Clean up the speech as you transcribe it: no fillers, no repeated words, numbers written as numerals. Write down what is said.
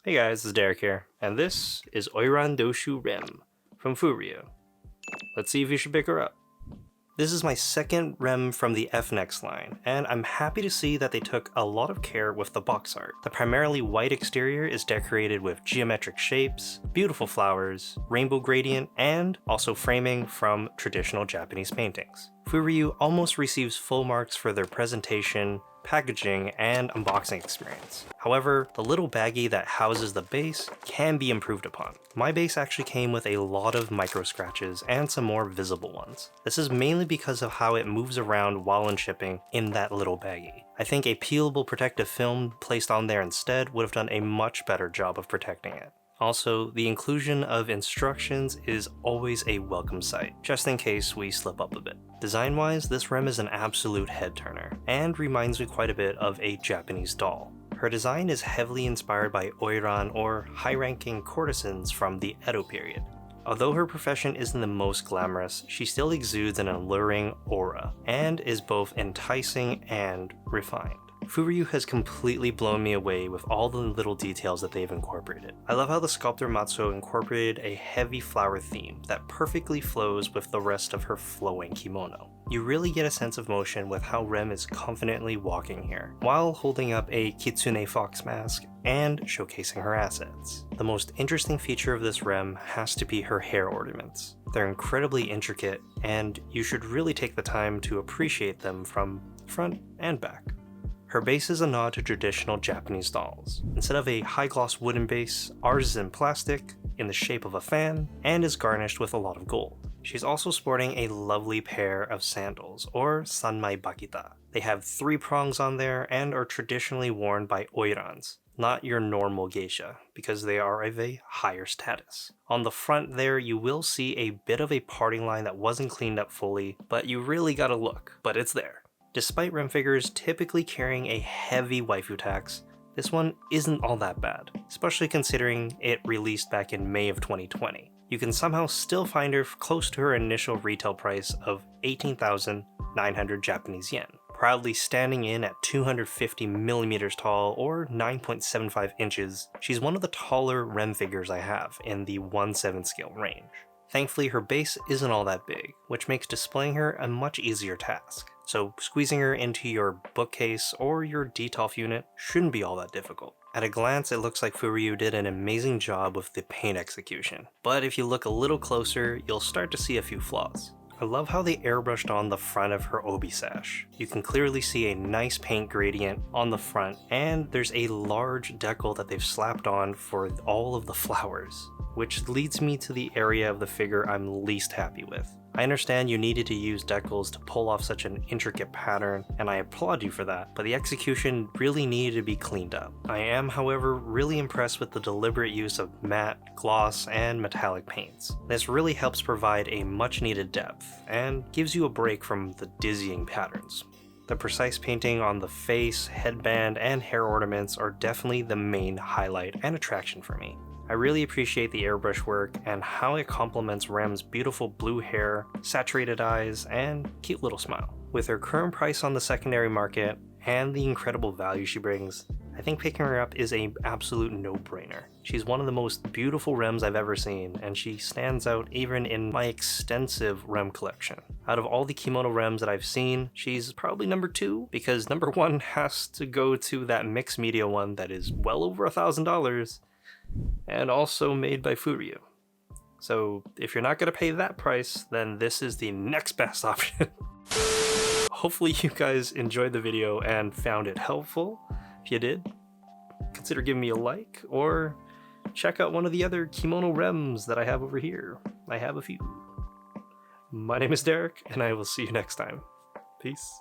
Hey guys, this is Derek here, and this is Oiran Dochu Rem from FuRyu. Let's see if you should pick her up. This is my second Rem from the F-Next line, and I'm happy to see that they took a lot of care with the box art. The primarily white exterior is decorated with geometric shapes, beautiful flowers, rainbow gradient, and also framing from traditional Japanese paintings. FuRyu almost receives full marks for their presentation, packaging, and unboxing experience. However, the little baggie that houses the base can be improved upon. My base actually came with a lot of micro scratches and some more visible ones. This is mainly because of how it moves around while in shipping in that little baggie. I think a peelable protective film placed on there instead would have done a much better job of protecting it. Also, the inclusion of instructions is always a welcome sight, just in case we slip up a bit. Design-wise, this Rem is an absolute head-turner, and reminds me quite a bit of a Japanese doll. Her design is heavily inspired by oiran, or high-ranking courtesans from the Edo period. Although her profession isn't the most glamorous, she still exudes an alluring aura, and is both enticing and refined. FuRyu has completely blown me away with all the little details that they've incorporated. I love how the sculptor Matsuo incorporated a heavy flower theme that perfectly flows with the rest of her flowing kimono. You really get a sense of motion with how Rem is confidently walking here, while holding up a kitsune fox mask and showcasing her assets. The most interesting feature of this Rem has to be her hair ornaments. They're incredibly intricate, and you should really take the time to appreciate them from front and back. Her base is a nod to traditional Japanese dolls. Instead of a high-gloss wooden base, ours is in plastic, in the shape of a fan, and is garnished with a lot of gold. She's also sporting a lovely pair of sandals, or sanmai bakita. They have 3 prongs on there and are traditionally worn by oirans, not your normal geisha, because they are of a higher status. On the front there, you will see a bit of a parting line that wasn't cleaned up fully, but you really gotta look, but it's there. Despite Rem figures typically carrying a heavy waifu tax, this one isn't all that bad, especially considering it released back in May of 2020. You can somehow still find her close to her initial retail price of 18,900 Japanese yen, proudly standing in at 250mm tall or 9.75 inches. She's one of the taller Rem figures I have in the 1/7 scale range. Thankfully, her base isn't all that big, which makes displaying her a much easier task. So squeezing her into your bookcase or your detolf unit shouldn't be all that difficult. At a glance, it looks like FuRyu did an amazing job with the paint execution, but if you look a little closer, you'll start to see a few flaws. I love how they airbrushed on the front of her obi sash. You can clearly see a nice paint gradient on the front, and there's a large decal that they've slapped on for all of the flowers, which leads me to the area of the figure I'm least happy with. I understand you needed to use decals to pull off such an intricate pattern, and I applaud you for that, but the execution really needed to be cleaned up. I am, however, really impressed with the deliberate use of matte, gloss, and metallic paints. This really helps provide a much needed depth, and gives you a break from the dizzying patterns. The precise painting on the face, headband, and hair ornaments are definitely the main highlight and attraction for me. I really appreciate the airbrush work and how it complements Rem's beautiful blue hair, saturated eyes, and cute little smile. With her current price on the secondary market and the incredible value she brings, I think picking her up is an absolute no-brainer. She's one of the most beautiful Rems I've ever seen, and she stands out even in my extensive Rem collection. Out of all the kimono Rems that I've seen, she's probably number 2, because number 1 has to go to that mixed media one that is well over $1,000, and also made by FuRyu. So if you're not going to pay that price, then this is the next best option. Hopefully you guys enjoyed the video and found it helpful. If you did, consider giving me a like, or check out one of the other kimono Rems that I have over here. I have a few. My name is Derek, and I will see you next time. Peace.